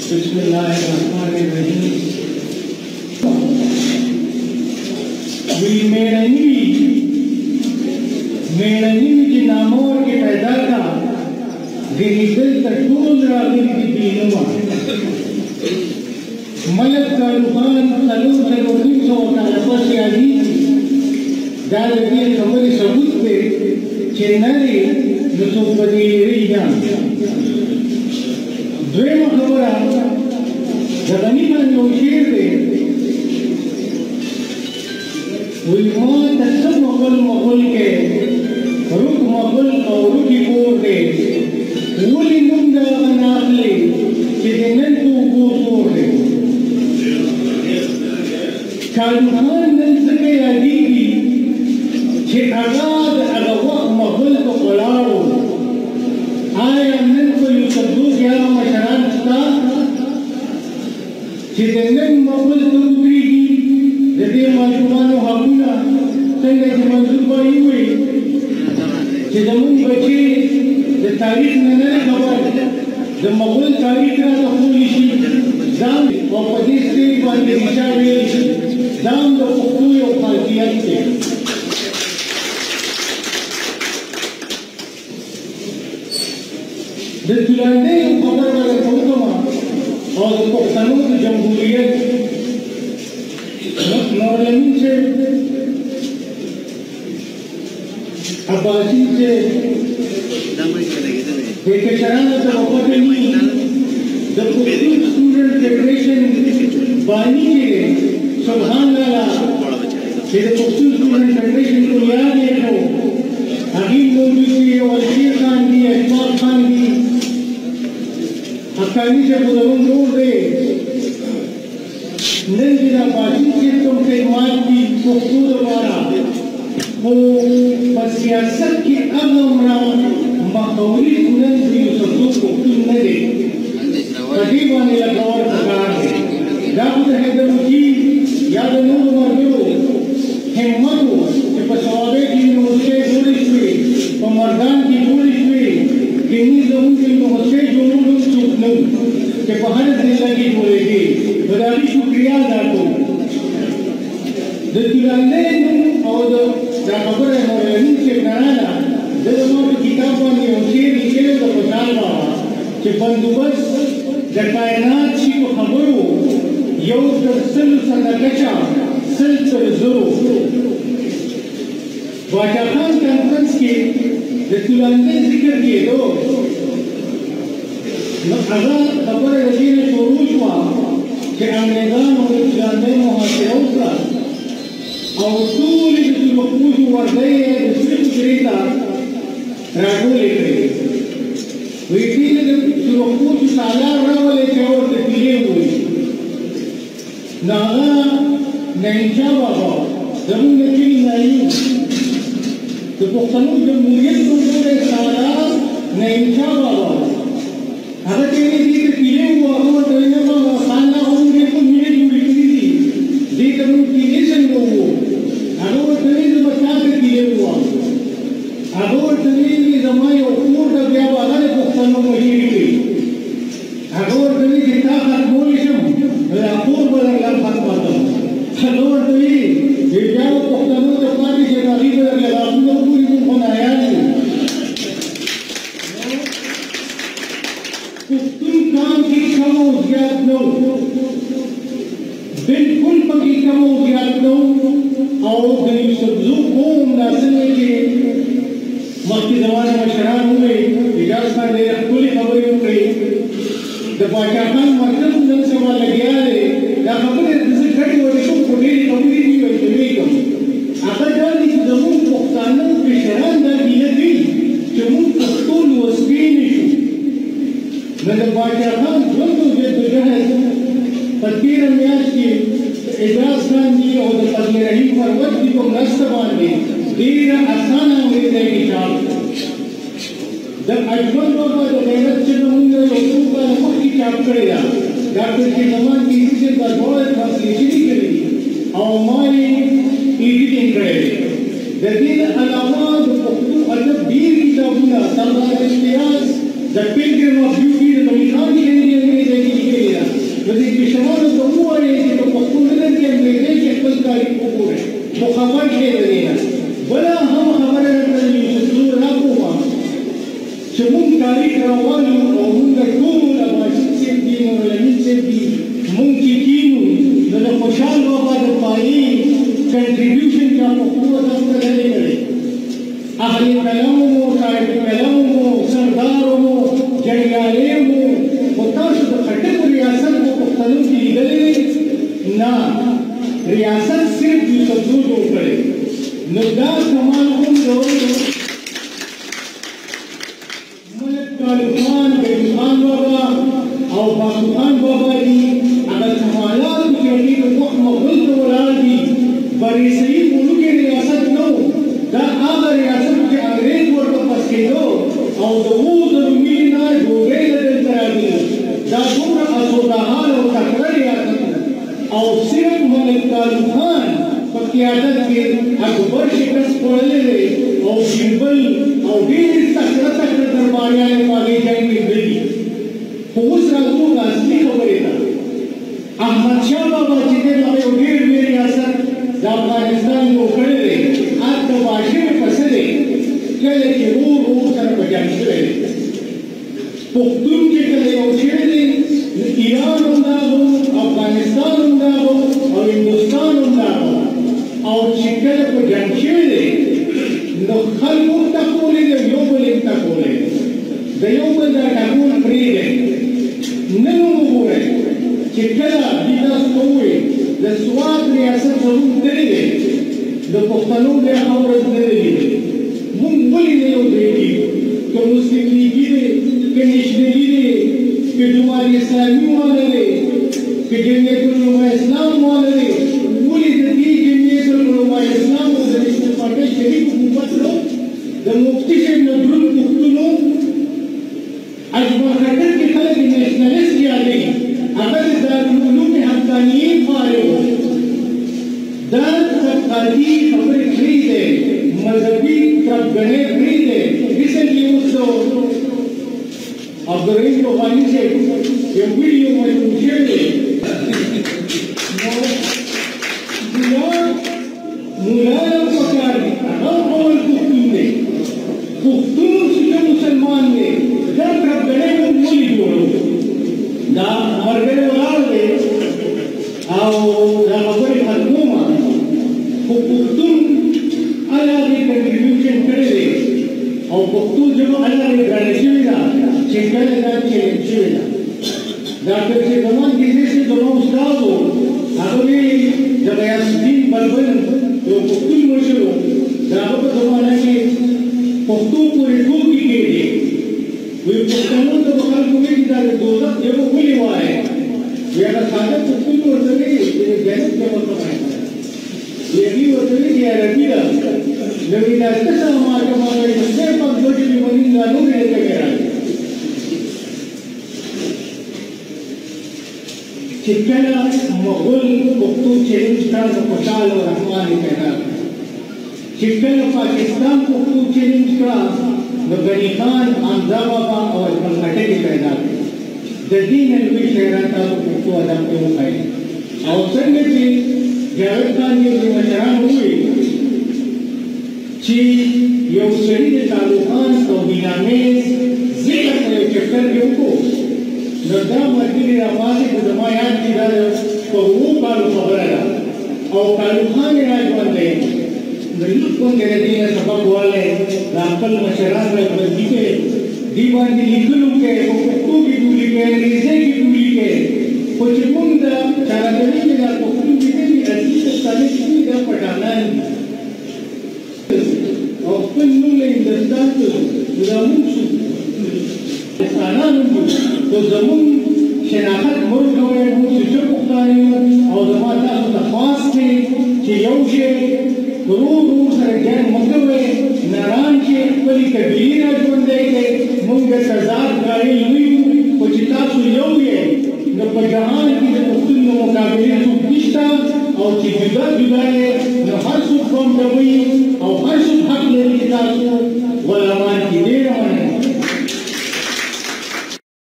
बिस्मिल्लाहिर्रहमानिर्रहीम। मेड़नी की नामों के पैदा का दिल तटूल रागी की दीनुमा मलक का रुहान तलूर तलूर सो का लपस यादी दालती कमरी सबूत पे चेन्नई नुसुपदी रिया द्वेम खबरा जगनी का नोशीर पे विमान तत्सम मगल के रुक मगल और रुकी कोर दे वुली नुंगा अनाले चिदनन को गोसोर दे शाहरुखान नंसके अदीबी चे आगाद अगवा मगल को कलारो आया नन को युसब्दू क्या मशरान ता चिदनन मगल तुमरी जदे मालूमानो हाबुना संगे मंजूर बाई हुई जमुन बच्चे द तारीख में न खबर द मगल तारीख का पुलिसी जाम और प्रदेश के बांधे विचारे जाम द पुकुई और पार्टियां से द तुलंदे खबर वाले हुक्मा और पाकिस्तान की जमहूरियत नौरमीन से अब्बासी से बेकशरान से वफाकनी द पुख्तून स्टूडेंट फेडरेशन बानी के सुभान अल्लाह द पुख्तून स्टूडेंट फेडरेशन को याद रखो हकीम मौजूदी और शेर खान की अशफाक खान की हकानी से बुजुर्ग नूर दे नंदिना बाजी के तुम के माल की खूबसूरत वाला वो सियासत की अगमरा माहौली सुनन भी सबको खूबसूरत न दे अजीबा ने लगावर पकार है दाऊद हैदर की याद नूर मर्दो हिम्मतो के पसवाबे की मुझसे जुड़ी हुई और मर्दान की जुड़ी हुई किन्हीं जमुन के मुझसे जुनून सुखनू के बाहर जिंदगी बोलेगी बड़ी शुक्रिया दातो दुलाने और खबर है मौलानी से कराना जब किताब में शेर लिखे तो पसार बाबा कि बंदोबस्त जकायनात की खबरों यो दरसल सनकचा सल्सर जरो वाजाखान कॉन्फ्रेंस के दुलाने जिक्र किए दो अगर खबर रजी ने शुरू हुआ कि अंग्रेज़ान और इस्लामी मुहासिरों का और तूल जिस मकबूज वर्दे दूसरे कुचरीता राजू लेकर वीटी ने जब मकबूज साला रावले चौर से पीले हुए नागा नैंचा बाबा जमुन नकील नायू तो पुख्तनू जमहूरियत को पूरे साला नैंचा बाबा अगर तेरे जी के पीले हुआ और दोनों बाबा साला होंगे तो मिले जुड़ी थी जी करूँ पीले संगो वो अगर तेरे जो बच्चा के पीले हुआ अगर तेरे ये जमाई और का ब्याह वाला ने पुख्तनों में ही की अगर तेरे जितना खात्मोलिशम अपूर बदल कर खात्माता अगर तेरे ये ब्याह पुख्तनों के पानी से नाली बदल कर आपने पूरी को बनाया नहीं पुख्तन काम की कमो ज्ञात नो बिल्कुल पकी कमो ज्ञात नो और गरीब सब्जू कौम नासने के मक्की जमाने में शराब हुए इजाज़त का दे खुली खबरें उठे दबाचाखान मरकज नल सवाल लगे आए या खबरें जिसे खड़ी हो रही को डेली खबरें नहीं बनती नहीं कम अगर जान इस जमुन पुख्तानों के शराब दा गिलती जमुन पुख्तून वस्तीन न दबाचाखान जोंदो जे दुजह फकीर मियाज की इजाज़ खान जी और फजल रहीम फरवत जी को नस्तबान ने देर आसान होने की चाल जब अजमल बाबा जो मेहनत से नमूने लोगों का नमक की चाप करेगा डॉक्टर के जमान की इसे का बहुत ट्रांसलेशन करेगी और हमारी एडिटिंग करेगी जदीद अलावा जो पुख्तू अदब दीर की जाबुना Sardar Imtiaz the pilgrim of beauty the मलिकान की अंग्रेजी अंग्रेजी की रियासत सिर्फ यूसुफजू जो करे नुदा कमाल हम जो मलक कालुखान बेखान बाबा और बाकुखान बाबा दी अगर कमालात के लिए तो वक्त मगल तो वाली बड़ी सही मुल्क के रियासत नो दा आगर रियासत के अंग्रेज वर्ग पास के दो और वो जरूरी ना जो गए लगे करानी दा पूरा असोदाहार और तकरार रियासत और सिर्फ मलक कालुखान पक्यादत के अकबर शिकस्त पड़े और बिरबल और वीर तकरार दरबारिया ने मांगे जाएंगे मिली उस राजू का असली खबर है अहमद शाह बाबा जिन्हें लगे वीर मेरी असर अफगानिस्तान को खड़े रहे आज तो बाशे में फंसे कले के वो सर बजाने से पुख्तून के कले औषधि ईरान उन्दा हो अफगानिस्तान उन्दा हो और हिंदुस्तान उन्दा हो और शिकल को जंगशेले नो खलको तकोले ने योबले तकोले दयोबल दा तकोल प्रीदे ननो मोरे शिकला दिदा सोए द स्वाद रियासत जरूर देगे द पुख्तनों ने खबरत देगे मुंबई ने यो देगी तो मुस्लिम लीग ने के नेशनली ने के जमात इस्लामी वाले ने के जमीयतुल उलमा इस्लाम वाले ने पूरी जदी जमीयतुल उलमा इस्लाम और जमीयत पार्टी शरीफ हुकूमत लो द मुफ्ती से नजरुल मुफ्तुनो अजबर खतर के खलक नेशनलिस्ट किया गई अगर दारुल उलूम में हक्कानियत मारे हो दर तबकाती खबर खरीदे मजहबी तबगने खरीदे रिसेंटली उसको अब्दुर्रहीम तोफानी से ये वीडियो में पूछे मुलायम पकार हम बोल पुख्तून से मुसलमान ने जब तबगने को मूली जोड़ो दा मरगरे वाल दे आओ दा खबर खत्मा पुख्तून अलग कंट्रीब्यूशन करे दे और पुख्तून जब अलग ग्रेजुएट चिकन का चिकन डॉक्टर से जमान किसी से दोनों उस्ताद हो अगले जब यासीन बलबल जो पुख्तून मुर्शिद हो दावत जमाना के पुख्तून को रिकू की गई वो पुख्तून तो बखल को भी किताब दोस्त जब वो खुली हुआ है ये अगर सादे पुख्तून को होते हैं ये गैस के मतलब है ये भी होते हैं कि अरबी का लेकिन ऐसे हमारे हमारे से पग दो जी बनी लानू ने लेके गया चिकना मुगल पुख्तून चैलेंज का खुशाल और रहमान कहना चिकन पाकिस्तान पुख्तून चैलेंज का गनी खान हमजा बाबा और कलकत्ते के पैदा जदीन अलवी शहरा का पुख्तू अदम के मुखाई अवसर में भी जावेद खान के जो मशरान हुए ची ये शरीर तालुकान तौहीना में जिक्र करे चक्कर के उनको नजर मर्दी आवाज़ को जमायात की दर तो वो कालू खबर है और तालुकान ने आज बंदे को तेरे दिन सबक वाले राफल मशरान में बंदी के दीवान की लिखलू के पुख्तू की दूली के रिजे की दूली के कुछ मुंडा चारादनी के ना पुख्तू की भी अजीब साले की दर पटाना है और कुल्लू ले हिंदुस्तान को गुलामों साना तो जमुन शनाखत मुल्क हुए मुझे पुख्तानी और जमाता तफास थे कि योशे रूर सरगन मकवे नारायण के पली कबीरा बंदे के मुंगे सजार गाड़ी हुई कुछ तासु योगे न पजहान की पुख्तून मुकाबले सुकिश्ता और कि जुदा जुदा है न हर सुख कम दबई और हर सुख हक ले तासु वला